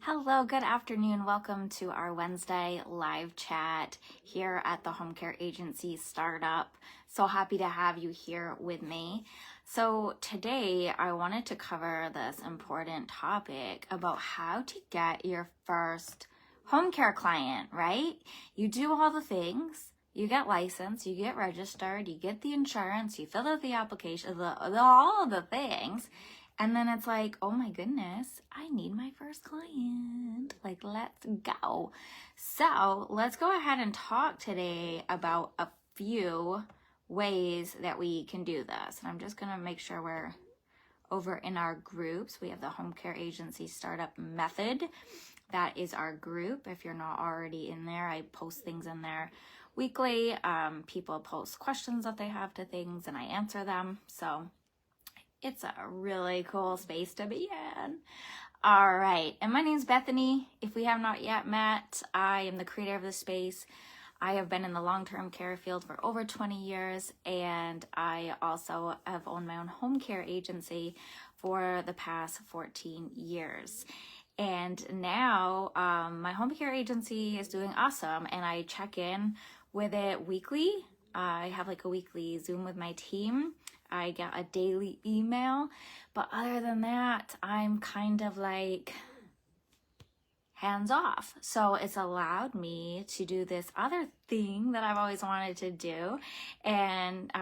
Hello, good afternoon. Welcome to our Wednesday live chat here at the Home Care Agency Startup. So happy to have you here with me. So today I wanted to cover this important topic about how to get your first home care client, right? You do all the things. You get licensed, you get registered, you get the insurance, you fill out the application, all of the things. And then it's like, oh my goodness, I need my first client. Like, let's go. So let's go ahead and talk today about a few ways that we can do this. And I'm just going to make sure we're over in our groups. We have the Home Care Agency Startup Method. That is our group. If you're not already in there, I post things in there weekly. People post questions that they have to things and I answer them. So it's a really cool space to be in. All right, and my name's Bethany. If we have not yet met, I am the creator of this space. I have been in the long-term care field for over 20 years, and I also have owned my own home care agency for the past 14 years. And now my home care agency is doing awesome, and I check in with it weekly. I have like a weekly Zoom with my team. I get a daily email, but other than that, I'm kind of like hands off. So it's allowed me to do this other thing that I've always wanted to do and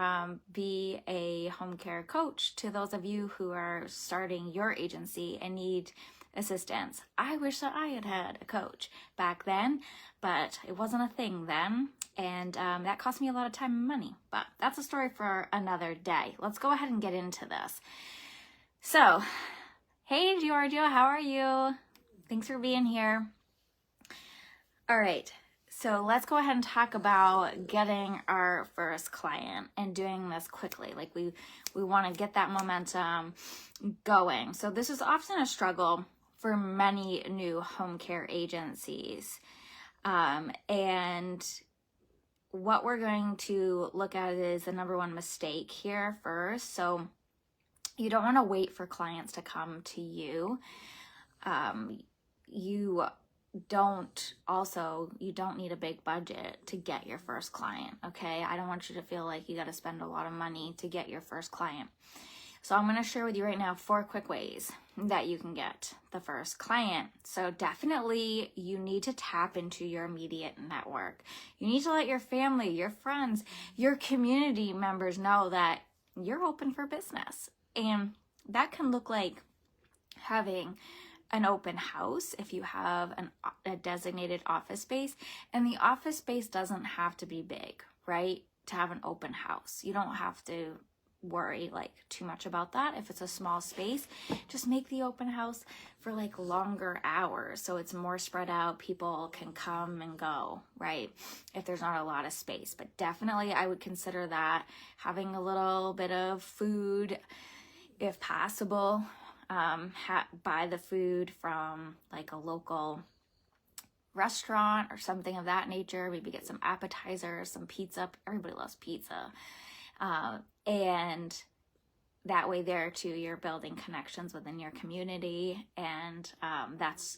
be a home care coach to those of you who are starting your agency and need assistance. I wish that I had had a coach back then, but it wasn't a thing then. And that cost me a lot of time and money, but that's a story for another day. Let's go ahead and get into this. So, hey Giorgio, how are you? Thanks for being here. All right, so let's go ahead and talk about getting our first client and doing this quickly. Like we want to get that momentum going. So this is often a struggle for many new home care agencies. And what we're going to look at is the number one mistake here first. So you don't want to wait for clients to come to you. You don't need a big budget to get your first client, okay? I don't want you to feel like you got to spend a lot of money to get your first client. So I'm going to share with you right now 4 quick ways that you can get the first client. So definitely you need to tap into your immediate network. You need to let your family, your friends, your community members know that you're open for business. And that can look like having an open house if you have a designated office space. And the office space doesn't have to be big, right? To have an open house. You don't have to worry like too much about that. If it's a small space, just make the open house for like longer hours so it's more spread out. People can come and go, right? If there's not a lot of space. But definitely I would consider that, having a little bit of food if possible. Buy the food from like a local restaurant or something of that nature. Maybe get some appetizers, some pizza. Everybody loves pizza. And that way there too, you're building connections within your community. And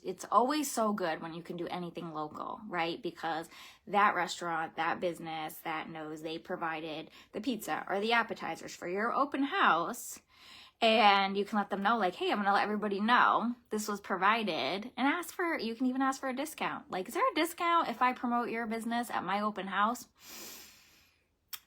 it's always so good when you can do anything local, right? Because that restaurant, that business that knows they provided the pizza or the appetizers for your open house. And you can let them know like, hey, I'm going to let everybody know this was provided, and you can even ask for a discount. Like, is there a discount if I promote your business at my open house?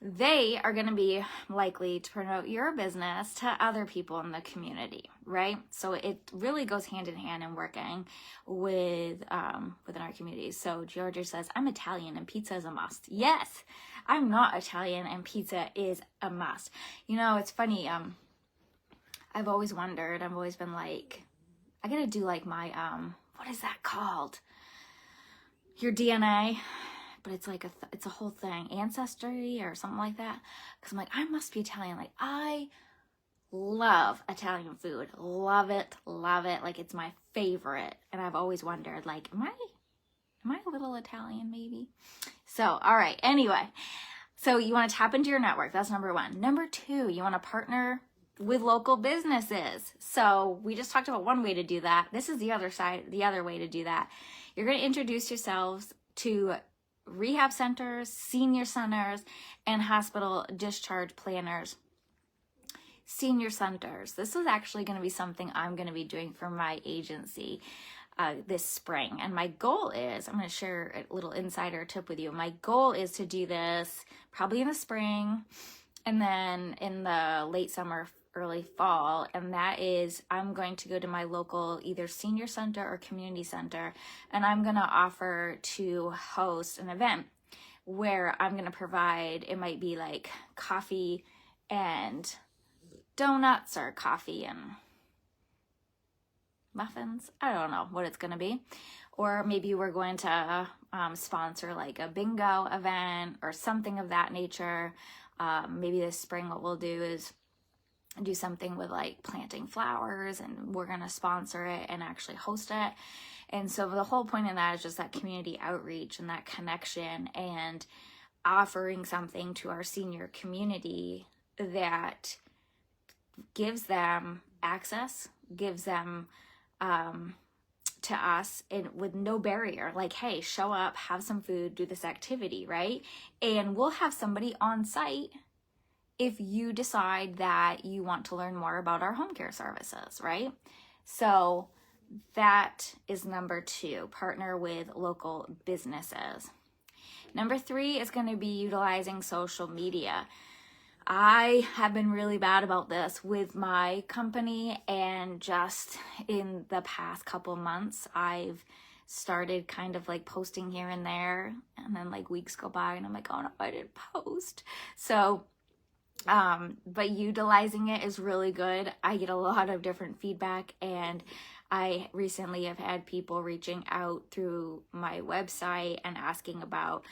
They are going to be likely to promote your business to other people in the community, right? So it really goes hand in hand in working within our communities. So Giorgio says, I'm Italian and pizza is a must. Yes, I'm not Italian and pizza is a must. You know, it's funny. I've always wondered, I've always been like, I gotta do like my, what is that called? Your DNA, but it's like it's a whole thing, ancestry or something like that. Cause I'm like, I must be Italian. Like I love Italian food, love it. Like it's my favorite. And I've always wondered like, am I a little Italian maybe? So, all right. Anyway, so you want to tap into your network. That's number 1. Number 2, you want to partner with local businesses. So we just talked about one way to do that. This is the other side, the other way to do that. You're going to introduce yourselves to rehab centers, senior centers, and hospital discharge planners. Senior centers. This is actually going to be something I'm going to be doing for my agency this spring. And my goal is, I'm going to share a little insider tip with you. My goal is to do this probably in the spring and then in the late summer, early fall. And that is, I'm going to go to my local either senior center or community center, and I'm going to offer to host an event where I'm going to provide, it might be like coffee and donuts or coffee and muffins. I don't know what it's going to be. Or maybe we're going to sponsor like a bingo event or something of that nature. Maybe this spring what we'll do is do something with like planting flowers, and we're going to sponsor it and actually host it. And so the whole point of that is just that community outreach and that connection and offering something to our senior community that gives them access, gives them to us with no barrier. Like, hey, show up, have some food, do this activity, right? And we'll have somebody on site if you decide that you want to learn more about our home care services, right? So that is number 2, partner with local businesses. Number 3 is going to be utilizing social media. I have been really bad about this with my company, and just in the past couple months, I've started kind of like posting here and there, and then like weeks go by and I'm like, oh no, I didn't post. So but utilizing it is really good. I get a lot of different feedback, and I recently have had people reaching out through my website and asking about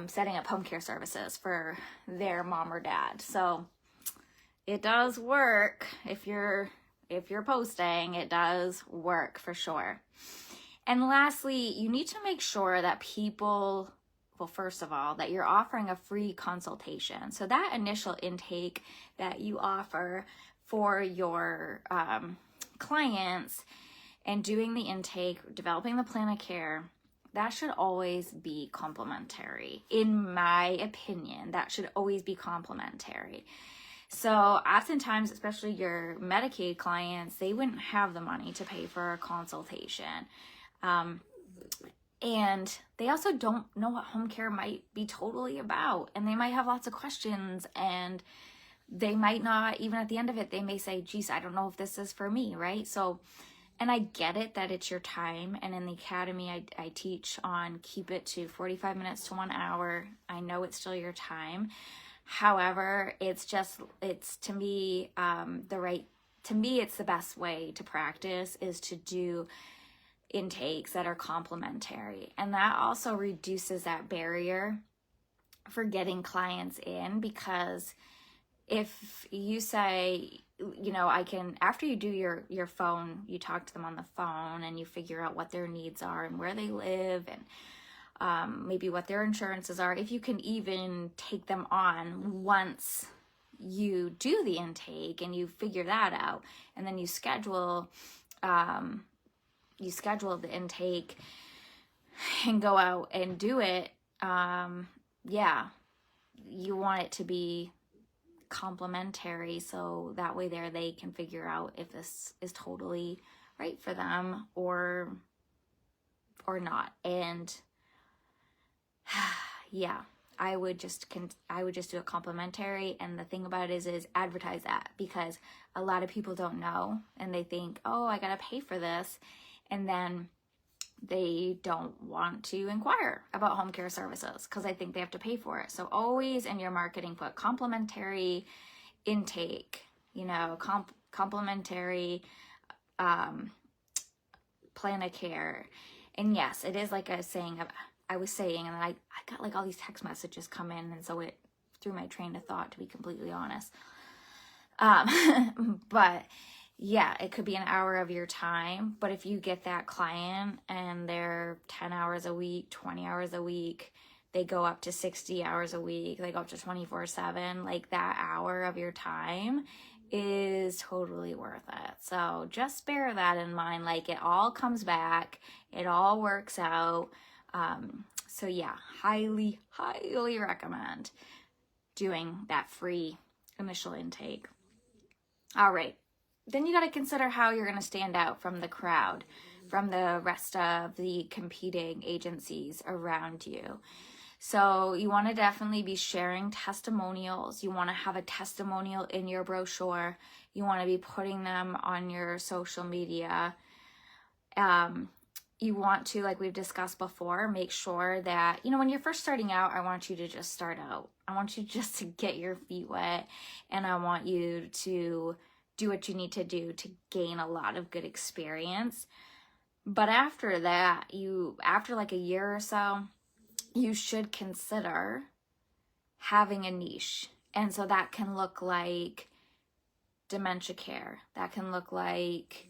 setting up home care services for their mom or dad. So it does work. If you're posting, it does work for sure. And lastly, you need to make sure that people, well, first of all, that you're offering a free consultation. So that initial intake that you offer for your clients and doing the intake, developing the plan of care, that should always be complimentary. In my opinion, that should always be complimentary. So oftentimes, especially your Medicaid clients, they wouldn't have the money to pay for a consultation. And they also don't know what home care might be totally about. And they might have lots of questions, and they might not, even at the end of it, they may say, geez, I don't know if this is for me, right? So, and I get it that it's your time. And in the academy, I teach on keep it to 45 minutes to 1 hour. I know it's still your time. However, it's to me, it's the best way to practice is to do intakes that are complementary. And that also reduces that barrier for getting clients in, because if you say, I can, after you do your phone, you talk to them on the phone and you figure out what their needs are and where they live and maybe what their insurances are. If you can even take them on once you do the intake and you figure that out, and then you schedule the intake and go out and do it, you want it to be complimentary, so that way they can figure out if this is totally right for them or not. And I would just do it complimentary. And the thing about it is advertise that, because a lot of people don't know and they think, oh, I gotta pay for this, and then they don't want to inquire about home care services because I think they have to pay for it. So always in your marketing put complimentary intake, complimentary plan of care. And yes, it is like I was saying, and then I got like all these text messages come in, and so it threw my train of thought, to be completely honest. But yeah, it could be an hour of your time, but if you get that client and they're 10 hours a week, 20 hours a week, they go up to 60 hours a week, they go up to 24/7, like that hour of your time is totally worth it. So just bear that in mind. Like, it all comes back, it all works out. So yeah, highly, highly recommend doing that free initial intake. All right. Then you got to consider how you're going to stand out from the crowd, from the rest of the competing agencies around you. So you want to definitely be sharing testimonials. You want to have a testimonial in your brochure. You want to be putting them on your social media. You want to, like we've discussed before, make sure that, when you're first starting out, I want you to just start out. I want you just to get your feet wet, and I want you to do what you need to do to gain a lot of good experience. But after that, after like a year or so, you should consider having a niche. And so that can look like dementia care. That can look like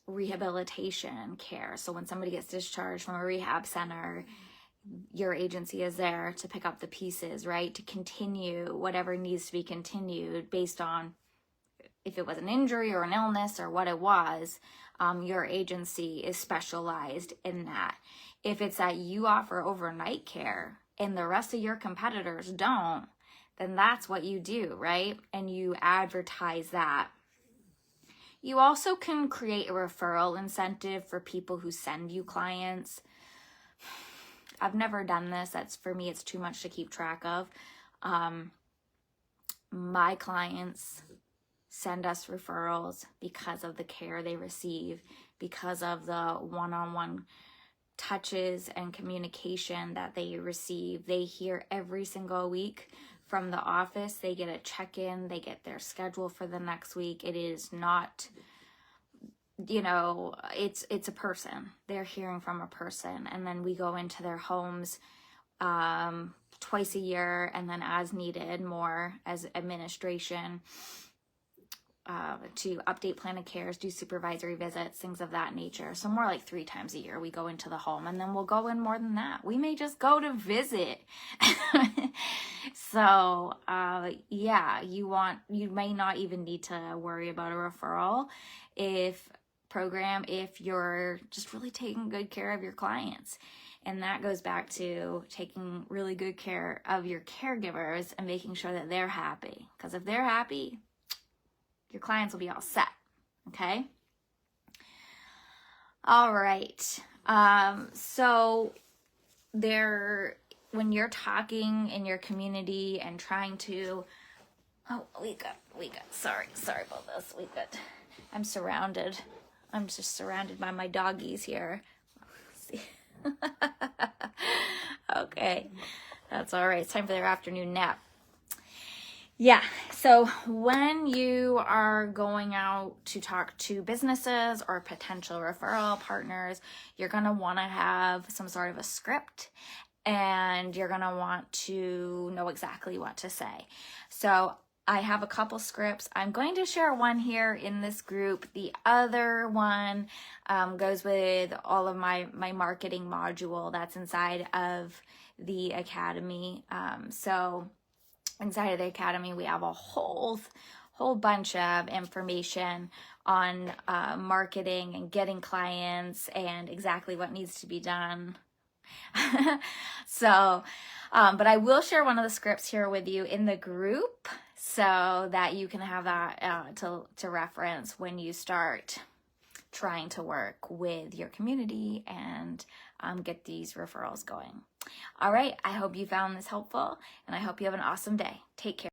rehabilitation care. So when somebody gets discharged from a rehab center, your agency is there to pick up the pieces, right? To continue whatever needs to be continued based on if it was an injury or an illness or what it was. Your agency is specialized in that. If it's that you offer overnight care and the rest of your competitors don't, then that's what you do, right? And you advertise that. You also can create a referral incentive for people who send you clients. I've never done this. For me, it's too much to keep track of. My clients send us referrals because of the care they receive, because of the one-on-one touches and communication that they receive. They hear every single week from the office. They get a check-in, they get their schedule for the next week. It is not, it's a person. They're hearing from a person, and then we go into their homes twice a year, and then as needed, more as administration, to update plan of cares, do supervisory visits, things of that nature. So more like 3 times a year we go into the home, and then we'll go in more than that. We may just go to visit. So yeah, you may not even need to worry about a referral if you're just really taking good care of your clients. And that goes back to taking really good care of your caregivers and making sure that they're happy. Because if they're happy, your clients will be all set, okay? All right. So when you're talking in your community and trying to, sorry about this. I'm just surrounded by my doggies here. See. Okay, that's all right. It's time for their afternoon nap. Yeah, so when you are going out to talk to businesses or potential referral partners, you're going to want to have some sort of a script, and you're going to want to know exactly what to say. So I have a couple scripts. I'm going to share one here in this group. The other one goes with all of my marketing module that's inside of the academy. So inside of the academy, we have a whole bunch of information on marketing and getting clients and exactly what needs to be done. So, but I will share one of the scripts here with you in the group so that you can have that to reference when you start trying to work with your community and get these referrals going. All right, I hope you found this helpful, and I hope you have an awesome day. Take care.